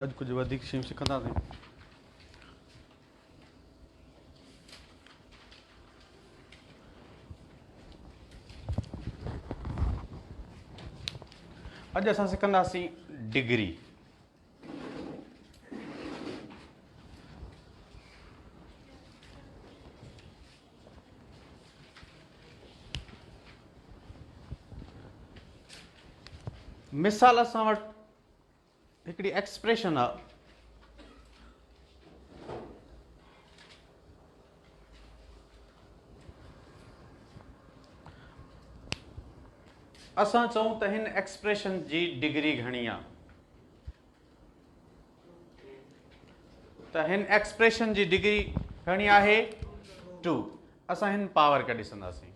अॼु कुझु वधीक शयूं सिखंदासीं। अॼु असां सिखंदासीं डिग्री। मिसाल असां वटि हिकिड़ी एक्सप्रेशन आहे, असां चऊं त हिन एक्सप्रेशन जी डिग्री घणी आहे, त हिन एक्सप्रेशन जी डिग्री घणी आहे 2। असां हिन पावर खे ॾिसंदासीं।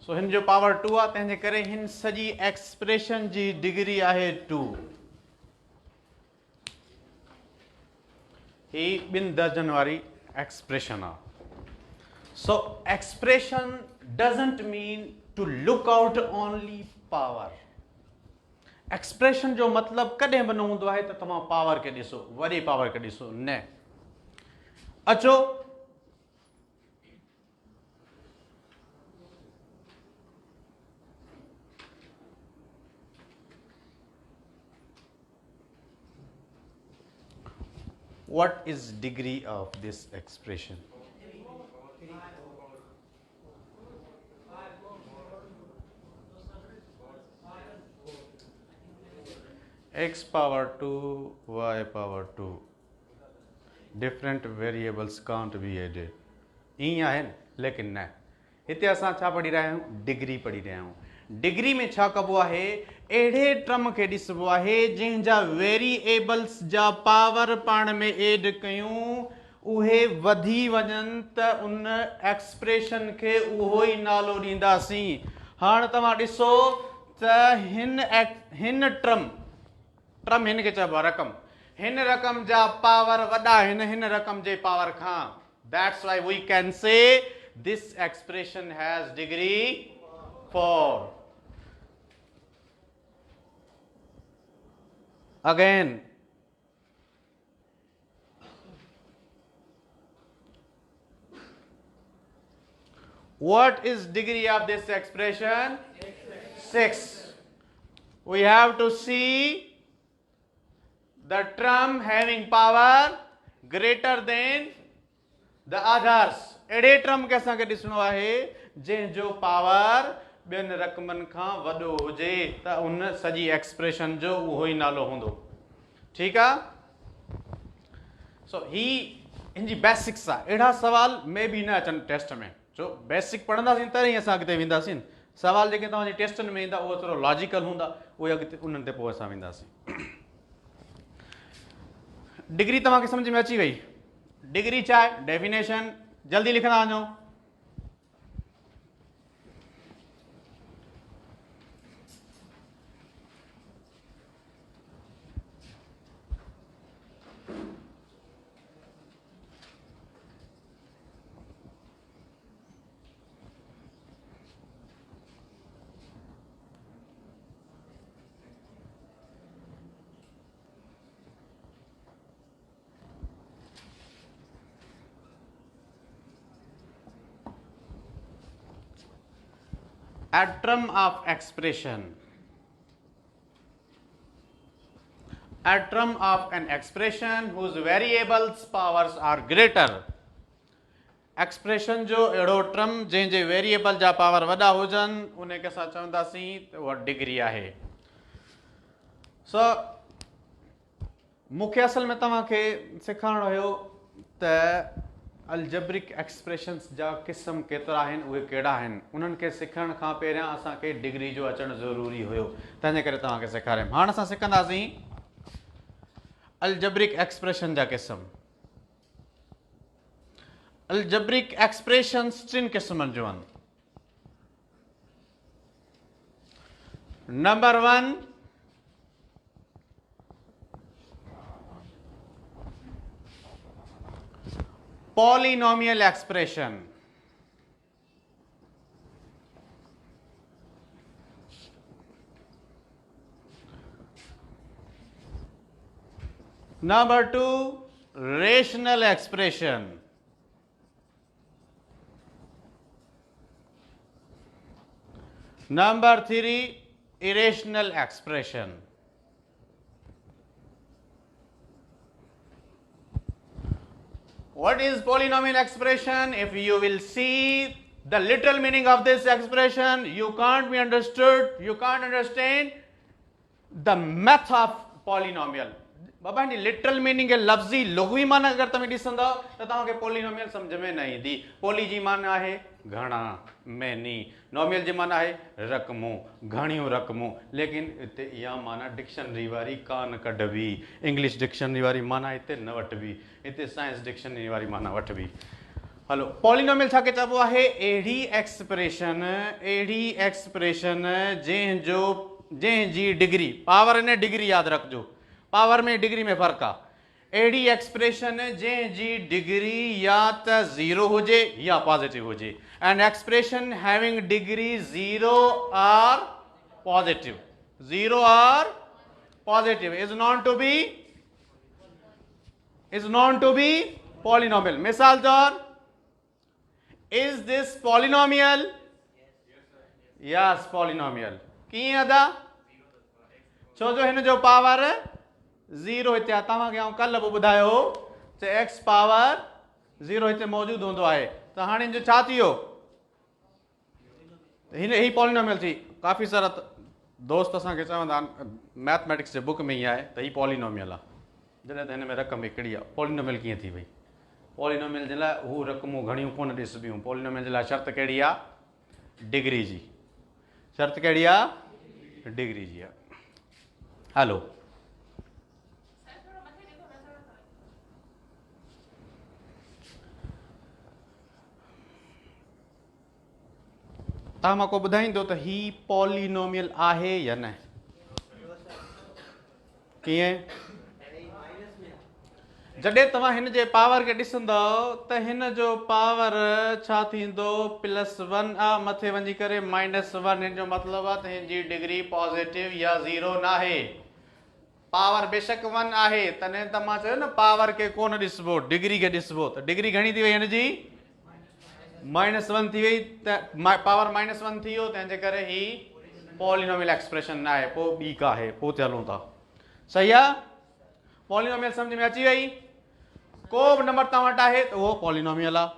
सो हिन जो पावर 2 आहे, तंहिंजे करे हिन सॼी एक्सप्रेशन जी डिग्री आहे 2। ही 2 दर्जन वारी एक्सप्रेशन आहे। So expression doesn't mean to look out only power. Expression जो मतिलबु कॾहिं बि न हूंदो आहे त तव्हां पावर खे ॾिसो, वॾी पावर खे ॾिसो, न। अचो what is degree of this expression? X power 2 y power 2 different variables can't be added। ईअं आहे न, लेकिन न, हिते असां छा पढ़ी रहिया आहियूं? डिग्री पढ़ी रहिया आहियूं। डिग्री में छा कबो आहे? अहिड़े टर्म खे ॾिसबो आहे जंहिंजा वेरिएबल्स जा पावर पाण में एड कयूं, उहे वधी वञनि त उन एक्सप्रेशन खे उहो ई नालो ॾींदासीं। हाणे तव्हां ॾिसो त हिन टर्म हिन खे चइबो आहे रक़म। हिन रक़म जा पावर वॾा आहिनि हिन रक़म जे पावर खां। That's why we can say this expression has degree 4। Again, what is degree of this expression? 6। We have to see the term having power greater than the others। अहिड़े टर्म खे असांखे ॾिसणो आहे जंहिंजो पावर ॿियनि रक़मनि खां वॾो हुजे, त उन सॼी एक्सप्रेशन जो उहो ई नालो हूंदो। ठीकु आहे? सो ही हिन जी बेसिक्स आहे। अहिड़ा सवाल में बि न अचनि टेस्ट में, छो बेसिक पढ़ंदासीं तॾहिं असां अॻिते वेंदासीं। सवाल जेके तव्हांजे टेस्टनि में ईंदा उहे थोरो लॉजिकल हूंदा, उहे अॻिते उन्हनि ते पोइ असां वेंदासीं। डिग्री तव्हांखे सम्झ में अची वई? डिग्री छा आहे? डेफिनेशन जल्दी लिखंदा वञो। A term of expression, a term of an expression whose variables powers are greater। Expression जो अहिड़ो टर्म जंहिंजे वेरिएबल जा पावर वॾा हुजनि, उन खे असां चवंदासीं त उहा डिग्री आहे। सो मूंखे असल में तव्हांखे सेखारणो हुयो त अलजब्रिक एक्सप्रेशंस जा क़िस्म केतिरा आहिनि, उहे कहिड़ा आहिनि। उन्हनि खे सिखण खां पहिरियां असांखे डिग्री जो अचणु ज़रूरी हुयो, तंहिंजे करे तव्हांखे सेखारियमि। हाणे असां सिखंदासीं अलजब्रिक एक्सप्रेशन जा क़िस्म। अलजब्रिक एक्सप्रेशंस 3 क़िस्मनि जो आहिनि। Number 1, polynomial expression. Number 2, rational expression. Number 3, irrational expression. What is polynomial expression? If you will see the literal meaning of this expression, you can't be understood, you can't understand the math of polynomial. बाबा जी literal meaning है लफ्जी लुग़वी माना अगर तुम ॾिसंदव त तव्हांखे polynomial सम्झ में न ईंदी। पोली जी माना आहे घणा, मैनी। नोमियल जी माना आहे रक़मूं, घणियूं रक़मूं। लेकिन हिते इहा माना डिक्शनरी वारी कान कढबी, इंग्लिश डिक्शनरी वारी माना हिते न वठबी, हिते साइंस डिक्शनरी वारी माना वठबी। हलो, पॉलिनोमियल छा खे चइबो आहे? अहिड़ी एक्सप्रेशन जंहिंजी डिग्री, पावर ने डिग्री यादि रखिजो, पावर में डिग्री में फ़र्क़ु आहे। अहिड़ी एक्सप्रेशन जंहिंजी डिग्री या त 0 हुजे या पॉजिटिव हुजे। एंड एक्सप्रेशन हैविंग डिग्री 0 और positive is known to be polynomial. मिसाल तौर, is this polynomial? Yes, polynomial. कीअं अदा? छो जो हिन जो पावर 0 हिते आहे। तव्हांखे आउं कल्ह बि ॿुधायो त एक्स पावर 0 हिते मौजूदु हूंदो आहे। त हाणे जो छा थी वियो? हिन ही पॉलिनोमियल थी। काफ़ी सारा दोस्त असांखे चवंदा आहिनि मैथमेटिक्स जे बुक में ई आहे त ही पॉलिनोमियल आहे, जॾहिं त हिन में रक़म हिकिड़ी आहे। पॉलिनोमियल कीअं थी वई? पॉलिनोमियल जे लाइ हू रक़मूं घणियूं कोन ॾिसबियूं। पॉलिनोमियल जे लाइ शर्त कहिड़ी आहे? डिग्री जी। शर्त कहिड़ी आहे? डिग्री जी आहे। हलो, तव्हां को ॿुधाईंदो त ही पॉलिनोमियल आहे या न? कीअं? जॾहिं तव्हां हिन जे पावर खे ॾिसंदव त हिन जो पावर छा थींदो? +1 आहे, मथे वञी करे -1। हिन जो मतिलबु आहे त हिन जी डिग्री पॉजिटिव या 0 न आहे। पावर बेशक 1 आहे, तॾहिं त मां चयो न पावर खे कोन ॾिसबो, डिग्री खे ॾिसबो। त डिग्री घणी थी वई हिन जी? -1 थी वई। त पावर -1 थी वियो, तंहिंजे करे ही पॉलिनोमियल एक्सप्रेशन न आहे। पोइ ॿी का आहे, पोइ ते हलूं था। सही आहे? पॉलिनोमियल सम्झ में अची वई? को बि नंबर तव्हां वटि आहे त उहो पॉलिनोमियल आहे।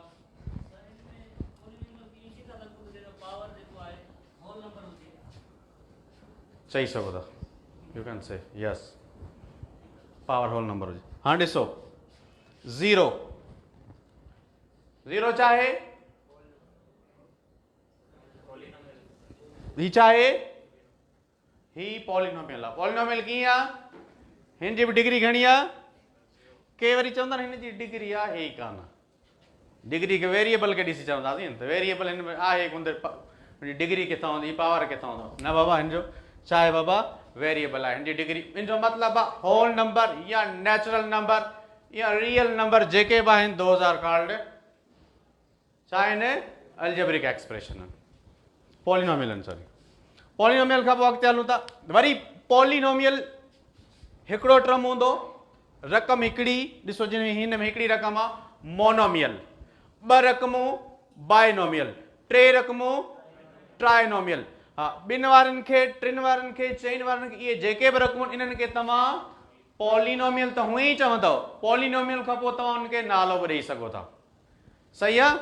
चई सघो था, you can say yes, power whole number हुजे। हाणे ॾिसो, 0 छा आहे? ही छा आहे? ही पॉलिनोमियल आहे। पॉलिनोमियल कीअं आहे? हिन जी बि डिग्री घणी आहे? के वरी चवंदा हिन जी डिग्री आहे ई कान। डिग्री खे वेरिएबल खे ॾिसी चवंदासीं त वेरिएबल हिन में आहे कोन, डिग्री किथां हूंदी, पावर किथां हूंदो? न बाबा, हिन जो छा आहे बाबा? वेरिएबल आहे। हिन जी डिग्री, हिन जो मतिलबु आहे होल नंबर या नेचुरल नंबर या रियल नंबर जेके बि आहिनि, दोज़ आर कॉल्ड छा आहिनि? Algebraic expression. Polynomial. Sorry, polynomial खां पोइ अॻिते हलूं था। वरी पॉलिनोमियल हिकिड़ो टर्म हूंदो, रक़म हिकिड़ी। ॾिसो, जिन हिन में हिकिड़ी रक़म आहे मोनोमियल, 2 रक़मूं बाइनोमियल, 3 रक़मूं ट्राइनोमियल। हा, 2 वारनि खे, 3 वारनि खे, 4 वारनि खे, इहे जेके बि रक़मूं इन्हनि खे तव्हां पॉलिनोमियल त हूअं ई चवंदव। पॉलिनोमियल खां पोइ तव्हां उनखे नालो बि ॾेई सघो था। सही आहे?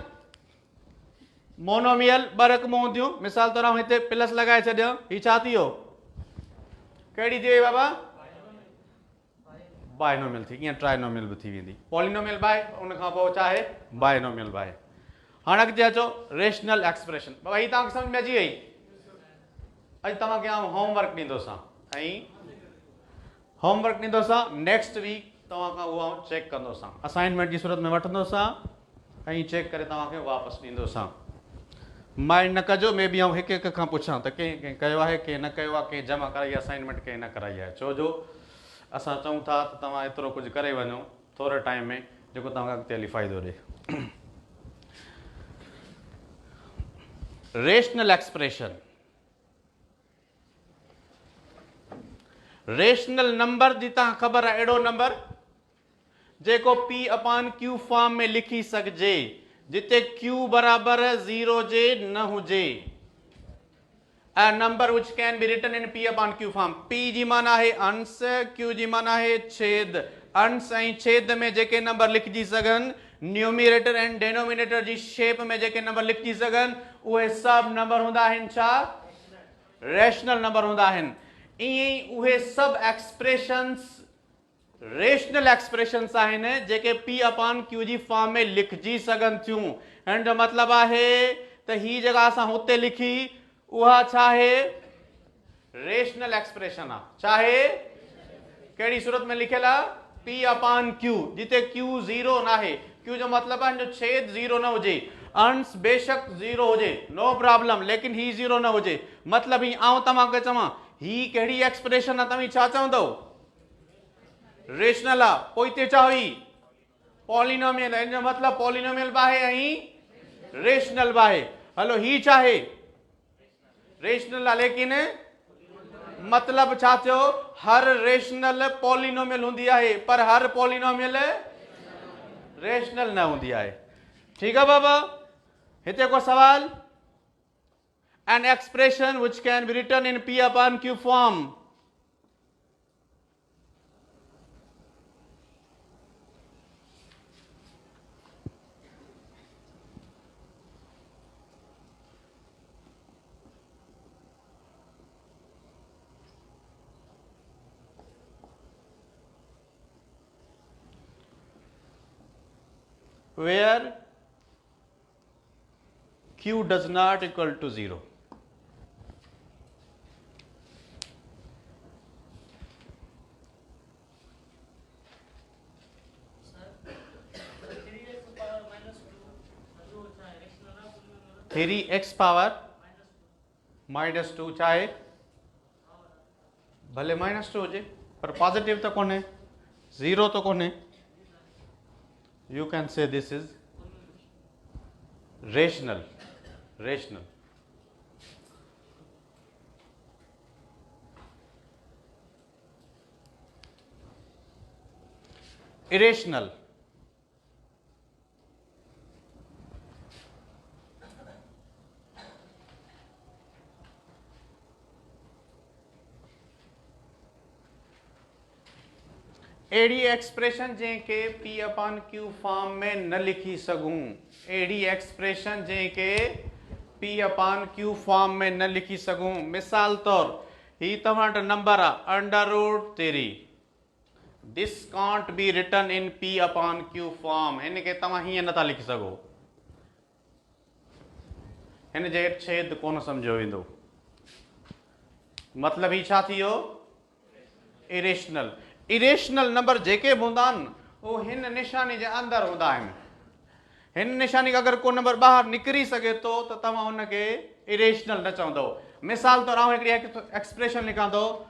मोनोमियल 2 रक़मूं हूंदियूं। मिसाल तौर हिते प्लस लॻाए छॾियो, ही छा थी वियो? कहिड़ी थी वई बाबा? बाइनोमियल थी। ईअं ट्राइनोमियल बि थी वेंदी। पॉलिनोमियल बाय, उनखां पोइ छा आहे? बाइनोमियल बाय। हाणे अॻिते अचो, रेशनल एक्सप्रेशन। बाबा ही तव्हांखे सम्झ में अची वई? अॼु तव्हांखे आउं होमवर्क ॾींदोसां, ऐं होमवर्क ॾींदोसां। नेक्स्ट वीक तव्हां खां उहो आउं चेक कंदोसां, असाइनमेंट जी सूरत में वठंदोसां ऐं चेक करे तव्हांखे वापसि ॾींदोसां। माइंड न कजो, मे बी आउं हिकु खां पुछां त कंहिं कयो आहे, कंहिं न कयो आहे, कंहिं जमा कराई असाइनमेंट, कंहिं न कराई आहे। छो जो असां चऊं था त तव्हां एतिरो कुझु करे वञो थोरे टाइम में, जेको तव्हांखे अॻिते हली फ़ाइदो ॾिए। Rational expression. रेशनल नंबर जी तव्हां ख़बर आहे, अहिड़ो नंबर जेको P अपान Q फॉर्म में लिखी सघिजे, जिते Q बराबर 0 जे न हुजे। A number which can be written in P upon Q form. P जी माना है अंश, Q जी माना है छेद। अंश ऐं छेद में जेके नंबर लिखजी सघन, न्यूमरेटर एंड डेनोमिनेटर जी शेप में जेके नंबर लिखजी सघन, उहे सब नंबर हुंदा आहिनि छा? रेशनल नंबर हुंदा आहिनि। ईअं उहे सब एक्सप्रेशंस रेशनल एक्सप्रेशंस आहिनि जेके P अपॉन Q जी फॉर्म में लिखजी सघन थियूं। हिन जो मतलब आहे त ही जगह असां हुते लिखी उहा चाहे रेशनल एक्सप्रेशन आ, चाहे कहिड़ी सूरत में लिखियल आहे? P अपॉन Q, जिते Q 0 ना है। Q जो मतलब आहे जो छेद 0 न हुजे, अंश बेशक 0 हुजे, नो प्रॉब्लम, लेकिन ही 0 न हुजे। मतलब ही आऊं तव्हांखे चवां ही कहिड़ी एक्सप्रेशन आहे, तव्हीं छा चवंदव? रेशनल आ। पोइ हिते चओ ही पॉलिनोमियल, इन जो मतलब पॉलिनोमियल बि आहे ऐं रेशनल बि आहे। हलो ही चाहे रेशनल आहे, लेकिन मतलब छा थियो? हर रेशनल पॉलिनोमियल हुंदी आहे, पर हर पॉलिनोमियल रेशनल न हुंदी आहे। ठीक है बाबा? हिते को सवाल? An expression which can be written in P upon Q form. Where Q does not equal to 0. Three x power -2 चाहे भले -2 हुजे, पर पॉजिटिव तो कोने, 0 तो कोने। You can say this is rational. Irrational. एडी एक्सप्रेशन जैके P अपॉन Q फॉर्म में न लिखी सघूं, एडी एक्सप्रेशन जैके P अपॉन Q फॉर्म में न लिखी सघूं। मिसाल तौर ही तव्हां वटि नंबर आहे √3, this can't be written in P upon Q form. हिन खे तव्हां हीअं नथा लिखी सघो, हिन जे छेद कोन सम्झो वेंदो। मतलब ही छा थी वियो? इरेशनल। इरेशनल नंबर जेके बि हूंदा आहिनि उहो हिन निशानी जे अंदरि हूंदा आहिनि। हिन निशानी खां अगरि को नंबर ॿाहिरि निकिरी सघे थो त तव्हां हुनखे इरेशनल न चवंदव। मिसाल तौर आउं हिकिड़ी एक्सप्रेशन लिखां थो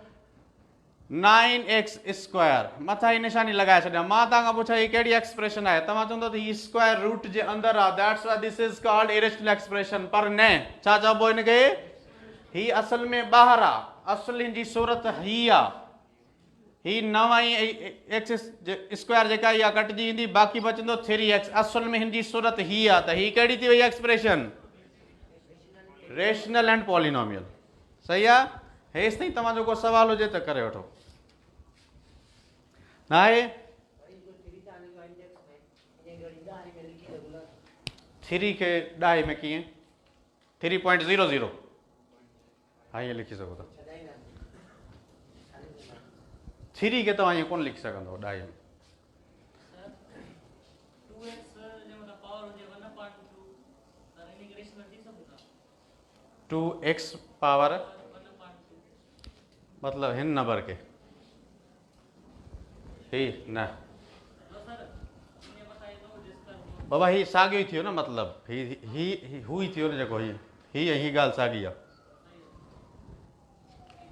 9x², मथां ही निशानी लॻाए छॾियां। मां तव्हांखां पुछां ही कहिड़ी एक्सप्रेशन आहे, तव्हां चवंदो त ही स्क्वायर रूट जे अंदरि आहे, that's why this is called irrational expression. पर न, छा चइबो हिनखे? ही असल में ॿाहिरि आहे, असुल हिन जी सूरत ही आहे। ही 9x² जेका इहा कटिजी ईंदी, बाक़ी बचंदो 3x। असल में हिन जी सूरत ही आहे, त ही कहिड़ी थी वई एक्सप्रेशन? Rational and polynomial. सही आहे? हेसि ताईं तव्हांजो को सवाल हुजे त करे वठो। न आहे? 3 खे ॾाहे में कीअं? 3.00 हा ईअं लिखी सघो था। 3 खे तव्हां ईअं कोन लिखी सघंदव ॾाहे में। 2x पावर मतलब हिन नंबर के ही न बाबा ही साॻियो ई थियो न, मतलब ही हू ई थियो न जेको ही ऐं ही ॻाल्हि साॻी आहे।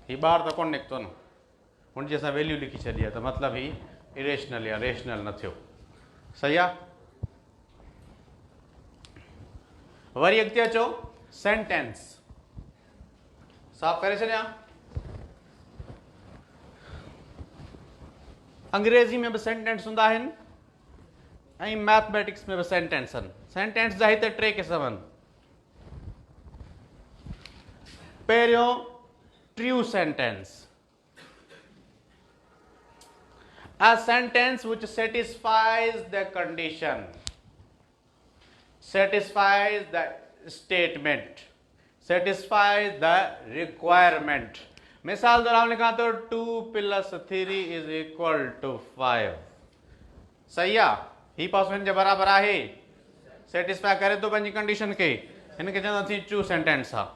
ही ॿाहिरि त कोन निकितो न, हुनजी असां वैल्यू लिखी छॾी आहे, त मतलब ही इरेशनल या रेशनल न थियो। सही आहे? वरी अॻिते अचो सेंटेंस। साफ़ करे छॾियां? अंग्रेज़ी में भी सेंटेंस हूंदा आहिनि, ऐं मैथमेटिक्स में भी सेंटेंस आहिनि। सेंटेंस जा हिते टे क़िस्म आहिनि। पहिरियों true sentence, a sentence which satisfies the condition, satisfies the statement, satisfies the requirement. मिसाल के नाम लिखा तो 2 + 3 इज इक्वल टू 5। सही आहे, ही पासो हिन जे बराबर आहे, सेटिस्फाई करे तो पंहिंजी कंडीशन खे। हिन खे चवंदासीं ट्रू सेंटेंस आहे।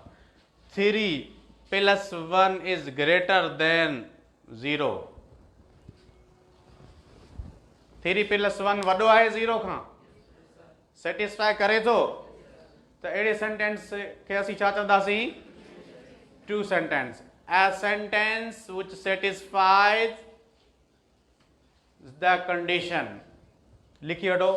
3 + 1 इज ग्रेटर देन 0। 3 + 1 वॾो आहे 0 खां, सेटिस्फाई करे थो, त अहिड़े सेंटेंस खे असीं छा चवंदासीं? True sentence. A sentence which satisfies the condition। लिखी वठो।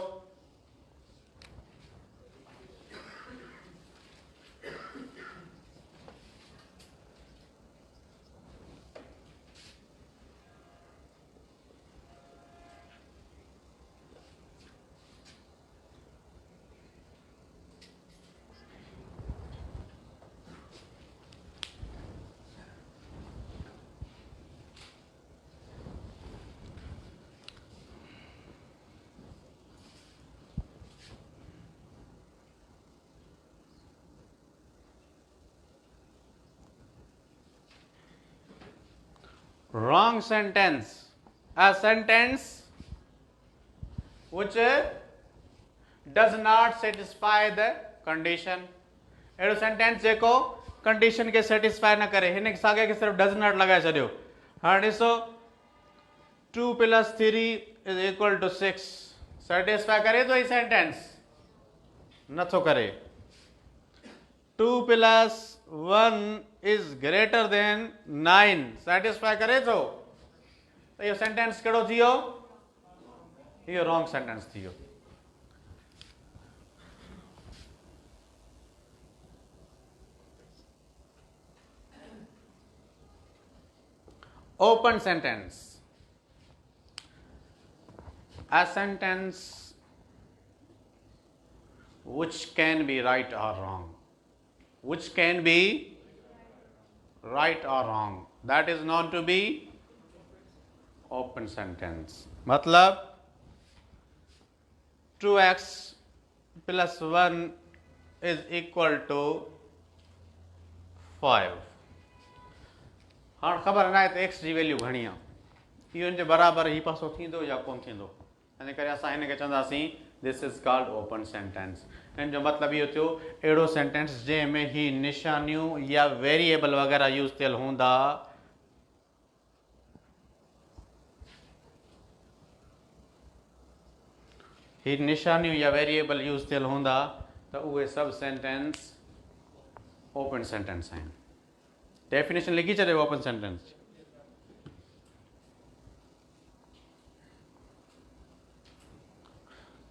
Wrong sentence, a sentence which does not satisfy the condition। अहिड़ो सेंटेंस जेको कंडीशन खे सेटिस्फाई न करे, हिन साॻे खे सिर्फ़ु डज़ नॉट लॻाए छॾियो। हाणे ॾिसो 2 + 3 इज इक्वल टू 6, सेटिस्फाई करे थो ही सेंटेंस? नथो करे। 2 + 1 इज ग्रेटर देन 9, सेटिस्फाई करे थो? त इहो सेंटेंस कहिड़ो थी वियो? इहो रॉन्ग सेंटेंस थी वियो। Open sentence, a sentence which can be right or wrong, which can be right or wrong, that is known to be open sentence। मतलब 2x + 1 is equal to 5। हाँ ख़बर न आहे त x जी वैल्यू घणी आहे, इहो हिन जे बराबर ही पासो थींदो या कोन थींदो। इन करे असां हिन खे चवंदासीं this is called open sentence. हिन जो मतिलबु इहो थियो अहिड़ो सेंटेंस जंहिंमें ही निशानियूं या वेरिएबल वग़ैरह यूज़ थियल हूंदा, ही निशानियूं या वेरिएबल यूज़ थियल हूंदा, त उहे सभु सेंटेंस ओपन सेंटेंस आहिनि। डेफिनेशन लिखी छॾियो ओपन सेंटेंस जी।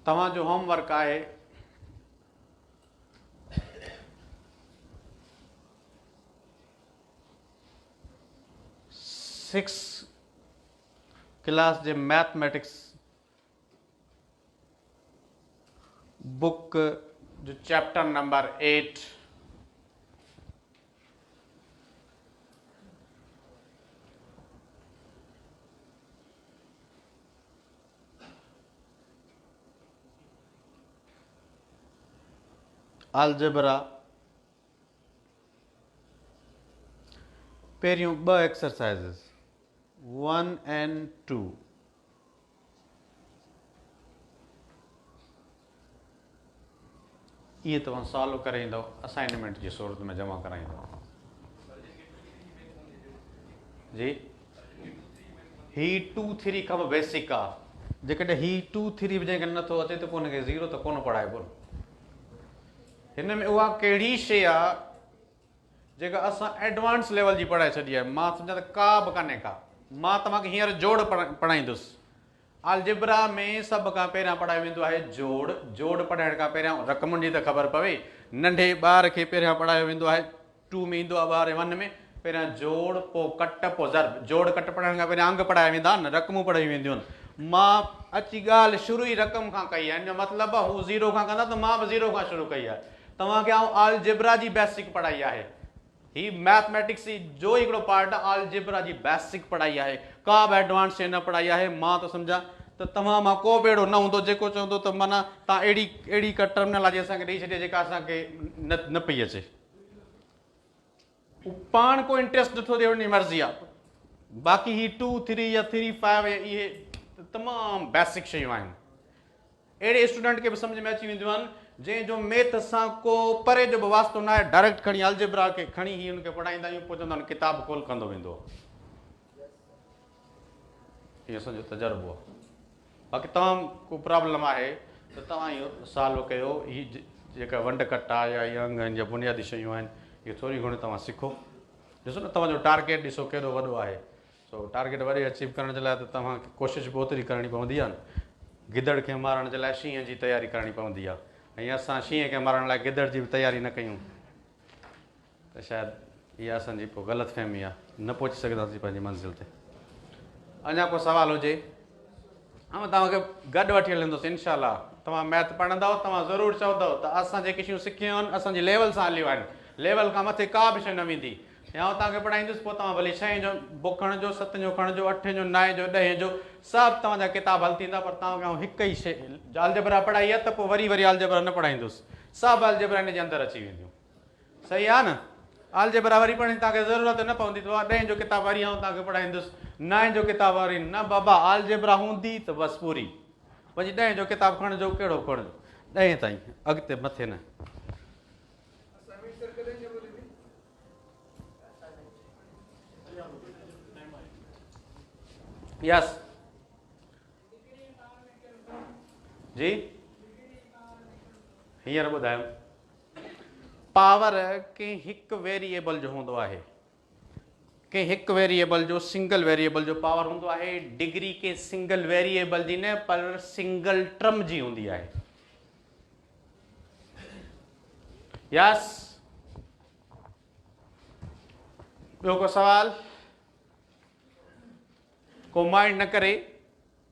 तव्हांजो होमवर्क आहे सिक्स क्लास जे मैथमेटिक्स बुक जो चैप्टर नंबर 8 अलजेब्रा पहिरियों 2 एक्सरसाइज़िस 1 and 2 इहे तव्हां सॉल्व करे ईंदव, असाइनमेंट जी सूरत में जमा कराईंदव जी। ही 2 3 खां बेसिक आहे। जेकॾहिं ही 2 3 बि जंहिंखे नथो अचे त पोइ हुनखे 0 त कोन पढ़ाइबो। हिन में उहा कहिड़ी शइ आहे जेका असां एडवांस लेवल जी पढ़ाए छॾी आहे। मां सम्झां त का बि कान्हे का। मां तव्हांखे हींअर जोड़ पढ़ाईंदुसि। अलजेब्रा में सभ खां पहिरियां पढ़ायो वेंदो आहे जोड़। जोड़ पढ़ाइण खां पहिरियां रक़मुनि जी त ख़बर पवे। नंढे ॿार खे पहिरियां पढ़ायो वेंदो आहे, 2 में ईंदो आहे, ॿार 1 में पहिरियां जोड़, पोइ कट, पोइ ज़र्ब। जोड़ कट पढ़ाइण खां पहिरियां अंग पढ़ाया वेंदा आहिनि, रक़मूं पढ़ाई वेंदियूं आहिनि। मां अची ॻाल्हि शुरू ई रक़म खां कई आहे, हिन जो मतिलबु आहे हू ज़ीरो खां कंदा त मां बि ज़ीरो खां शुरू कई आहे। तव्हांखे आउं अलजेब्रा जी बेसिक पढ़ाई आहे, ही मैथमेटिक्स जो हिकिड़ो पार्ट आहे, अलजेब्रा जी बेसिक पढ़ाई आहे, का बि एडवांस शइ न पढ़ाई आहे। मां त सम्झां त तव्हां मां को बि अहिड़ो न हूंदो जेको चवंदो त माना तव्हां अहिड़ी का टर्मिनोलॉजी असांखे ॾेई छॾियो जेका असांखे न पई अचे। पाण को इंट्रस्ट नथो ॾिए, हुनजी मर्ज़ी आहे। बाक़ी ही 2, 3 या 3, 5 इहे तमामु बेसिक शयूं आहिनि। अहिड़े स्टूडेंट खे बि सम्झ में अची वेंदियूं आहिनि जंहिंजो मैथ सां को परे जो बि वास्तो न आहे, डायरेक्ट खणी अलजेब्रा खे खणी ही हुनखे पढ़ाईंदा आहियूं, पोइ चवंदा आहिनि किताब खोल कंदो वेंदो। इहो असांजो तजुर्बो आहे। बाक़ी तमामु को प्रॉब्लम आहे त तव्हां इहो सॉल्व कयो। ही जेका वंड कट आहे या इहे अंग आहिनि या बुनियादी शयूं आहिनि, इहे थोरी घणी तव्हां सिखो। ॾिसो न तव्हांजो टारगेट ॾिसो केॾो वॾो आहे। सो टारगेट वरी अचीव करण जे लाइ त तव्हांखे कोशिशि बि ओतिरी करणी पवंदी आहे न। गिदड़ खे मारण जे लाइ शींहं जी तयारी करणी पवंदी आहे, ऐं असां शींहं खे मारण लाइ गिदड़ जी बि तयारी न कयूं त शायदि इहा असांजी पोइ ग़लतफ़हमी आहे, न पहुची सघंदासीं पंहिंजी मंज़िल ते। अञा को सुवाल हुजे ऐं तव्हांखे गॾु वठी हलंदुसि इनशाला। तव्हां मैथ पढ़ंदव, तव्हां ज़रूरु चवंदव त असां जेके शयूं सिखियूं आहिनि असांजी लेवल सां हलियूं आहिनि, लेवल खां मथे का बि शइ न वेंदी। या तव्हांखे पढ़ाईंदुसि, पोइ तव्हां भले 6 जो बुक खणिजो, 7 जो खणिजो, 8 जो, 9 जो, 10 जो, सभु तव्हांजा किताब हल थींदा। पर तव्हांखे हिकु ई शइ अलजेब्रा पढ़ाई आहे त पोइ वरी अलजेब्रा न पढ़ाईंदुसि, सभु अलजेब्रा हिन जे अंदरि अची वेंदियूं। सही आहे न? अलजेब्रा वरी पढ़ण जी तव्हांखे ज़रूरत न पवंदी। त 10 जो किताब वरी आउं तव्हांखे पढ़ाईंदुसि, 9 जो किताब वरी न। बाबा अलजेब्रा हूंदी त बसि पूरी, वरी 10 जो किताब खणिजो, कहिड़ो खणिजो 10 ताईं, अॻिते मथे न। यस जी, हींअर ॿुधायो। पावर कंहिं हिकु वेरिएबल जो हूंदो आहे, कंहिं हिकु वेरिएबल जो, सिंगल वेरिएबल जो पावर हूंदो आहे। डिग्री कंहिं सिंगल वेरिएबल जी न, पर सिंगल टर्म जी हूंदी आहे। यस, ॿियो को सवाल? को माइंड न करे।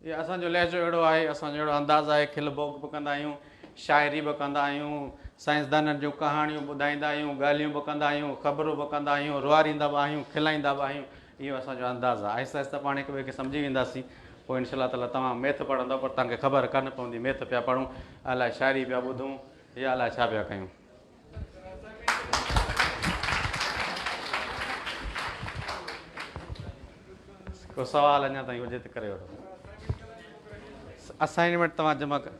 इहो असांजो लहजो अहिड़ो आहे, असांजो अहिड़ो अंदाज़ आहे। खिल बोक बि कंदा आहियूं, शाइरी बि कंदा आहियूं, साइंसदाननि जूं कहाणियूं ॿुधाईंदा आहियूं, ॻाल्हियूं बि कंदा आहियूं, ख़बरूं बि कंदा आहियूं, रुआरींदा बि आहियूं, खिलाईंदा बि आहियूं। इहो असांजो अंदाज़ु आहे। आहिस्ता आहिस्ता पाण हिक ॿिए खे सम्झी वेंदासीं। पोइ इनशा ताला तव्हां मैथ पढ़ंदव, पर तव्हांखे ख़बर कान पवंदी मैथ पिया पढ़ूं, अलाए शाइरी पिया ॿुधूं, या अलाए छा पिया कयूं। को सवाल अञा ताईं हुजे त करे वठो। असाइनमेंट तव्हां जमा कर।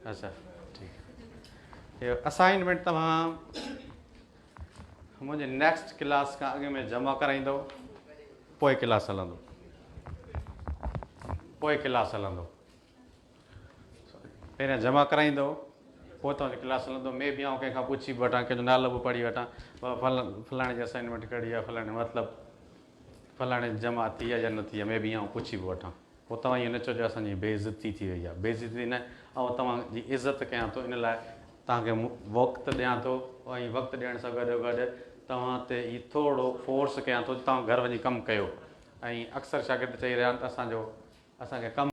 अच्छा ठीकु। इहो असाइनमेंट तव्हां मुंहिंजे नेक्स्ट क्लास खां अॻु में जमा कराईंदव, पोइ क्लास हलंदो, पहिरियां जमा कराईंदव, पोइ तव्हांजी क्लास हलंदो। मे बि आउं कंहिंखां पुछी बि वठां, कंहिंजो नालो बि पढ़ी वठां, फलाणे जी असाइनमेंट कढी आहे, फलाणे मतिलबु फलाणे जमा थी आहे या न थी आहे, मे बि आउं पुछी बि वठां। पोइ तव्हां इहो न चइजो असांजी बेइज़ती थी वई आहे। बेइज़ती न, ऐं तव्हांजी इज़त कयां थो, इन लाइ तव्हांखे वक़्तु ॾियां थो, ऐं वक़्तु ॾियण सां गॾोगॾु तव्हां ते ही थोरो फोर्स कयां थो, तव्हां घर वञी कमु कयो। ऐं अक्सर शागिर्द चई रहिया आहिनि त असांखे कमु